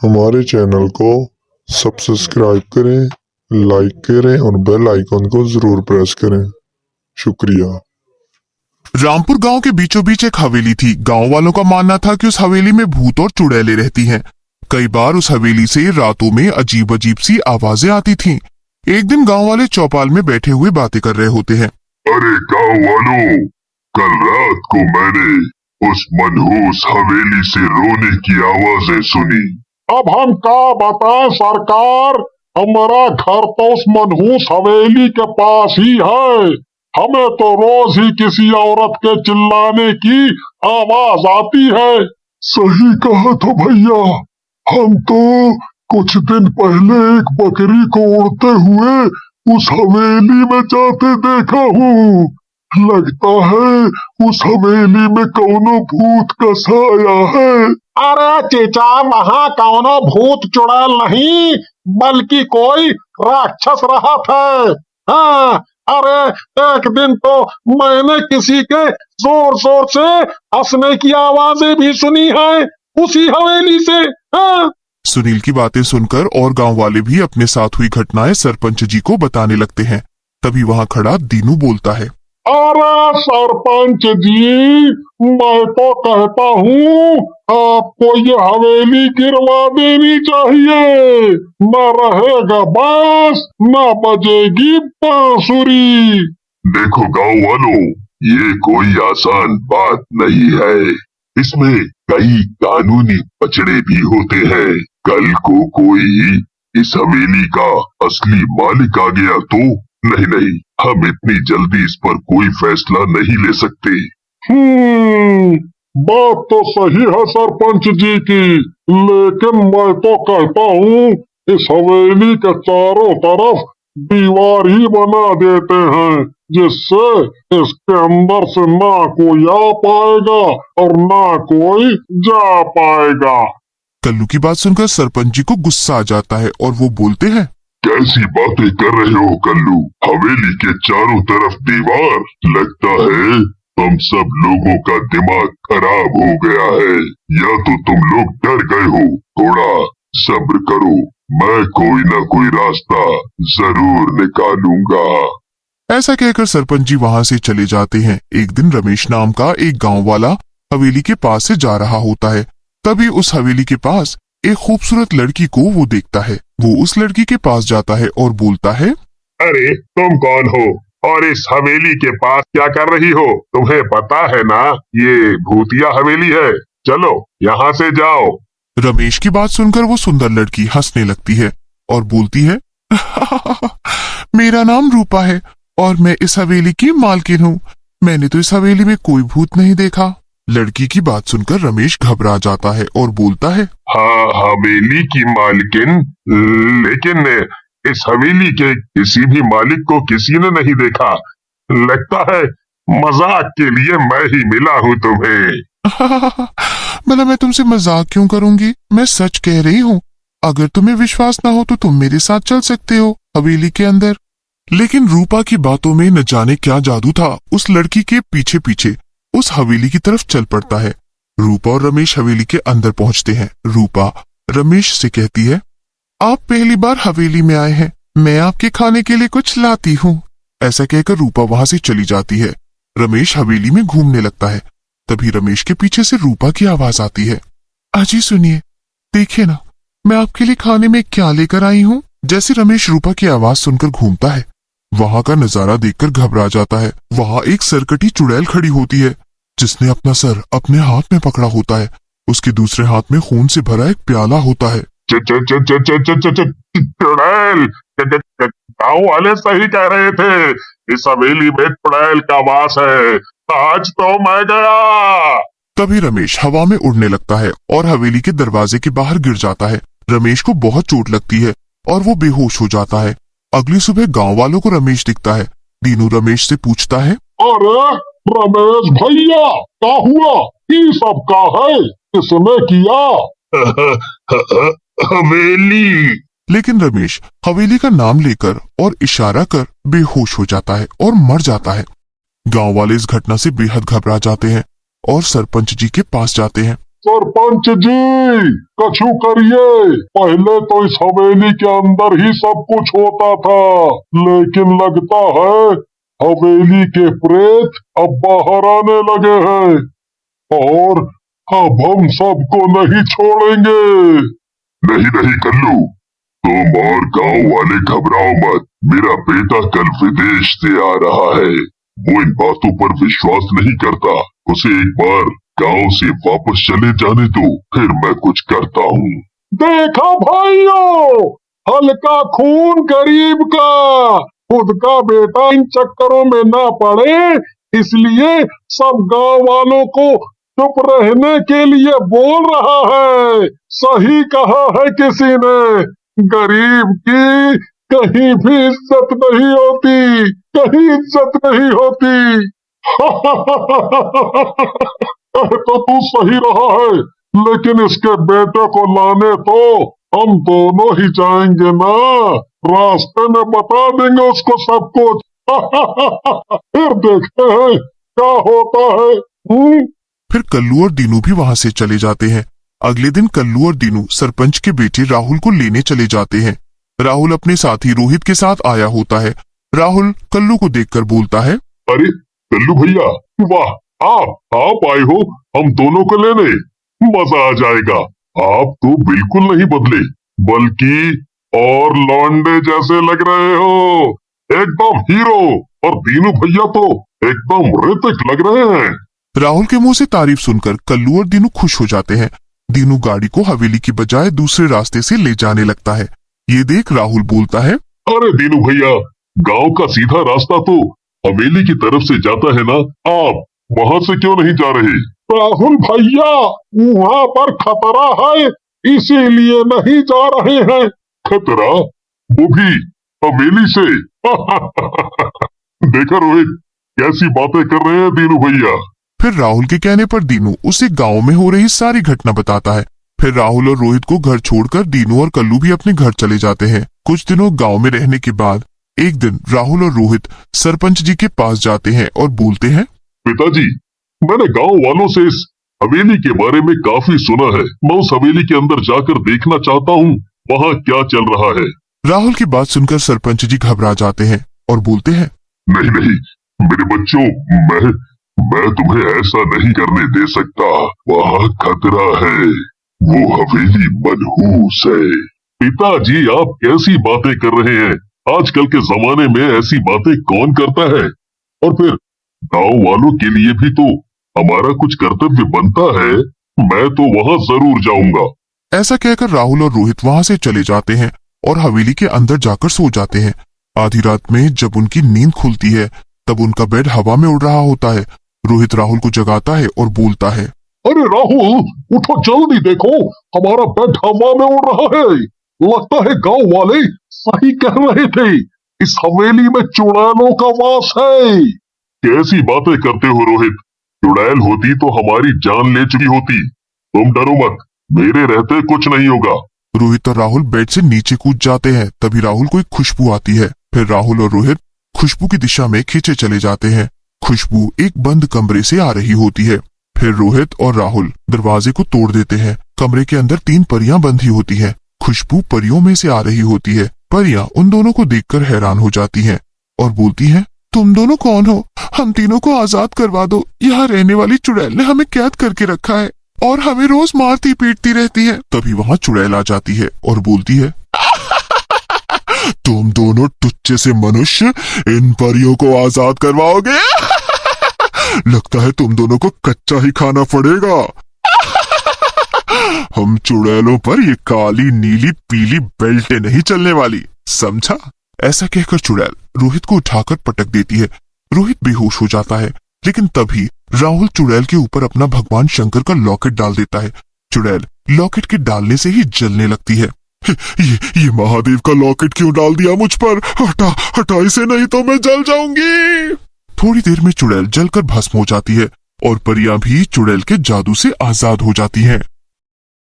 हमारे चैनल को सब्सक्राइब करें, लाइक करें और बेल आइकन को जरूर प्रेस करें। शुक्रिया। रामपुर गांव के बीचों बीच एक हवेली थी। गांव वालों का मानना था कि उस हवेली में भूत और चुड़ैलें रहती हैं। कई बार उस हवेली से रातों में अजीब अजीब सी आवाजें आती थीं। एक दिन गांव वाले चौपाल में बैठे हुए बातें कर रहे होते हैं। अरे गाँव वालों, कल रात को मैंने उस मनहूस हवेली से रोने की आवाजें सुनी। अब हम क्या बताएं सरकार, हमारा घर तो उस मनहूस हवेली के पास ही है। हमें तो रोज ही किसी औरत के चिल्लाने की आवाज आती है। सही कहा था भैया, हम तो कुछ दिन पहले एक बकरी को उड़ते हुए उस हवेली में जाते देखा हूँ। लगता है उस हवेली में कौनो भूत का साया है। अरे चेचा, वहाँ कौनो भूत चुड़ैल नहीं बल्कि कोई राक्षस रहा था। हाँ, अरे एक दिन तो मैंने किसी के जोर जोर से हंसने की आवाजें भी सुनी है उसी हवेली से। हाँ। सुनील की बातें सुनकर और गांव वाले भी अपने साथ हुई घटनाएं सरपंच जी को बताने लगते हैं। तभी वहां खड़ा दीनू बोलता है। अरे सरपंच जी, मैं तो कहता हूँ आपको ये हवेली गिरवा देनी चाहिए। न रहेगा बांस, न बजेगी बांसुरी। देखो गाँव वालों, ये कोई आसान बात नहीं है। इसमें कई कानूनी पचड़े भी होते हैं। कल को कोई इस हवेली का असली मालिक आ गया तो नहीं, हम इतनी जल्दी इस पर कोई फैसला नहीं ले सकते। बात तो सही है सरपंच जी की, लेकिन मैं तो कहता हूँ इस हवेली के चारों तरफ दीवार ही बना देते हैं, जिससे इसके अंदर से ना कोई आ पाएगा और ना कोई जा पाएगा। कल्लू की बात सुनकर सरपंच जी को गुस्सा आ जाता है और वो बोलते हैं। कैसी बातें कर रहे हो कल्लू? हवेली के चारों तरफ दीवार? लगता है तुम सब लोगों का दिमाग खराब हो गया है, या तो तुम लोग डर गए हो। थोड़ा सब्र करो, मैं कोई ना कोई रास्ता जरूर निकालूंगा। ऐसा कहकर सरपंच जी वहां से चले जाते हैं। एक दिन रमेश नाम का एक गांव वाला हवेली के पास से जा रहा होता है। तभी उस हवेली के पास एक खूबसूरत लड़की को वो देखता है। वो उस लड़की के पास जाता है और बोलता है। अरे तुम कौन हो और इस हवेली के पास क्या कर रही हो? तुम्हें पता है ना ये भूतिया हवेली है, चलो यहाँ से जाओ। रमेश की बात सुनकर वो सुंदर लड़की हंसने लगती है और बोलती है। मेरा नाम रूपा है और मैं इस हवेली की मालकिन हूँ। मैंने तो इस हवेली में कोई भूत नहीं देखा। लड़की की बात सुनकर रमेश घबरा जाता है और बोलता है। हाँ, हवेली की मालकिन, लेकिन इस हवेली के किसी भी मालिक को किसी ने नहीं देखा। लगता है मजाक के लिए मैं ही मिला हूँ तुम्हें। मतलब मैं तुमसे मजाक क्यों करूंगी, मैं सच कह रही हूँ। अगर तुम्हें विश्वास ना हो तो तुम मेरे साथ चल सकते हो हवेली के अंदर। लेकिन रूपा की बातों में न जाने क्या जादू था। उस लड़की के पीछे पीछे उस हवेली की तरफ चल पड़ता है। रूपा और रमेश हवेली के अंदर पहुंचते हैं। रूपा रमेश से कहती है। आप पहली बार हवेली में आए हैं, मैं आपके खाने के लिए कुछ लाती हूँ। ऐसा कहकर रूपा वहां से चली जाती है। रमेश हवेली में घूमने लगता है। तभी रमेश के पीछे से रूपा की आवाज आती है। अजी सुनिए, देखिए ना मैं आपके लिए खाने में क्या लेकर आई हूँ। जैसे रमेश रूपा की आवाज सुनकर घूमता है, वहां का नजारा देखकर घबरा जाता है। वहां एक सरकटी चुड़ैल खड़ी होती है, जिसने अपना सर अपने हाथ में पकड़ा होता है। उसके दूसरे हाथ में खून से भरा एक प्याला होता है। चुड़ैल, गाँव वाले सही कह रहे थे, इस हवेली में चुड़ैल का वास है। आज तो मैं गया। तभी रमेश हवा में उड़ने लगता है और हवेली के दरवाजे के बाहर गिर जाता है। रमेश को बहुत चोट लगती है और वो बेहोश हो जाता है। अगली सुबह गांव वालों को रमेश दिखता है। दीनू रमेश से पूछता है। अरे रमेश भैया, क्या हुआ? ये सब का है, किसने किया? हवेली। लेकिन रमेश हवेली का नाम लेकर और इशारा कर बेहोश हो जाता है और मर जाता है। गांव वाले इस घटना से बेहद घबरा जाते हैं और सरपंच जी के पास जाते हैं। सरपंच जी कछु करिए। पहले तो इस हवेली के अंदर ही सब कुछ होता था, लेकिन लगता है हवेली के प्रेत अब बाहर आने लगे हैं और अब हम सबको नहीं छोड़ेंगे। नहीं नहीं कल्लू, तुम और गांव वाले घबराओ मत। मेरा बेटा कल विदेश से आ रहा है। वो इन बातों पर विश्वास नहीं करता। उसे एक बार गांव से वापस चले जाने दो, फिर मैं कुछ करता हूँ। देखा भाइयों, हल्का खून गरीब का, खुद का बेटा इन चक्करों में ना पड़े, इसलिए सब गांव वालों को चुप रहने के लिए बोल रहा है। सही कहा है किसी ने, गरीब की कहीं भी इज्जत नहीं होती, कहीं इज्जत नहीं होती। तो तू सही रहा है, लेकिन इसके बेटे को लाने तो हम दोनों ही जाएंगे ना, रास्ते में बता देंगे उसको सब कुछ। फिर देखते हैं क्या होता है। फिर कल्लू और दीनू भी वहां से चले जाते हैं। अगले दिन कल्लू और दीनू सरपंच के बेटे राहुल को लेने चले जाते हैं। राहुल अपने साथी रोहित के साथ आया होता है। राहुल कल्लू को देखकर बोलता है, अरे कल्लू भैया, वाह, आप आए हो हम दोनों को लेने, मजा आ जाएगा। आप तो बिल्कुल नहीं बदले, बल्कि और लौंडे जैसे लग रहे हो, एकदम हीरो। और दीनू भैया तो एकदम ऋतिक लग रहे हैं। राहुल के मुंह से तारीफ सुनकर कल्लू और दीनू खुश हो जाते हैं। दीनू गाड़ी को हवेली की बजाय दूसरे रास्ते से ले जाने लगता है। ये देख राहुल बोलता है, अरे दीनू भैया, गांव का सीधा रास्ता तो हवेली की तरफ से जाता है ना, आप वहां से क्यों नहीं जा रहे? राहुल भैया, वहाँ पर खतरा है, इसीलिए नहीं जा रहे हैं। खतरा? वो भी हवेली से? देखा रोहित, कैसी बातें कर रहे हैं दीनू भैया। फिर राहुल के कहने पर दीनू उसे गांव में हो रही सारी घटना बताता है। फिर राहुल और रोहित को घर छोड़कर दीनू और कल्लू भी अपने घर चले जाते हैं। कुछ दिनों गांव में रहने के बाद एक दिन राहुल और रोहित सरपंच जी के पास जाते हैं और बोलते हैं, पिताजी, मैंने गांव वालों से इस हवेली के बारे में काफी सुना है। मैं उस हवेली के अंदर जाकर देखना चाहता हूँ, वहाँ क्या चल रहा है। राहुल की बात सुनकर सरपंच जी घबरा जाते हैं और बोलते हैं, नहीं नहीं मेरे बच्चों, मैं तुम्हें ऐसा नहीं करने दे सकता। वहाँ खतरा है, वो हवेली मनहूस है। पिताजी, आप कैसी बातें कर रहे हैं? आजकल के जमाने में ऐसी बातें कौन करता है? और फिर गांव वालों के लिए भी तो हमारा कुछ कर्तव्य बनता है। मैं तो वहाँ जरूर जाऊंगा। ऐसा कहकर राहुल और रोहित वहां से चले जाते हैं और हवेली के अंदर जाकर सो जाते हैं। आधी रात में जब उनकी नींद खुलती है तब उनका बेड हवा में उड़ रहा होता है। रोहित राहुल को जगाता है और बोलता है, अरे राहुल, उठो जल्दी, देखो हमारा बेड हवा में उड़ रहा है। लगता है गांव वाले सही कह रहे थे, इस हवेली में चुड़ैलों का वास है। कैसी बातें करते हो रोहित? चुड़ैल होती तो हमारी जान ले चुकी होती। तुम डरो मत, मेरे रहते कुछ नहीं होगा। रोहित और राहुल बेड से नीचे कूद जाते हैं। तभी राहुल को एक खुशबू आती है। फिर राहुल और रोहित खुशबू की दिशा में खींचे चले जाते हैं। खुशबू एक बंद कमरे से आ रही होती है। फिर रोहित और राहुल दरवाजे को तोड़ देते हैं। कमरे के अंदर 3 परियां बंधी होती हैं। खुशबू परियों में से आ रही होती है। परियां उन दोनों को देखकर हैरान हो जाती हैं और बोलती हैं, तुम दोनों कौन हो? हम तीनों को आजाद करवा दो। यहाँ रहने वाली चुड़ैल ने हमें कैद करके रखा है और हमें रोज मारती पीटती रहती है। तभी वहाँ चुड़ैल आ जाती है और बोलती है, तुम दोनों टुच्चे से मनुष्य इन परियों को आजाद करवाओगे? लगता है तुम दोनों को कच्चा ही खाना पड़ेगा। हम चुड़ैलों पर ये काली नीली पीली बेल्टें नहीं चलने वाली, समझा? ऐसा कहकर चुड़ैल रोहित को उठाकर पटक देती है। रोहित बेहोश हो जाता है, लेकिन तभी राहुल चुड़ैल के ऊपर अपना भगवान शंकर का लॉकेट डाल देता है। चुड़ैल लॉकेट के डालने से ही जलने लगती है। ये महादेव का लॉकेट क्यों डाल दिया मुझ पर? हटा इसे, नहीं तो मैं जल जाऊंगी। थोड़ी देर में चुड़ैल जलकर भस्म हो जाती है और परियां भी चुड़ैल के जादू से आजाद हो जाती हैं।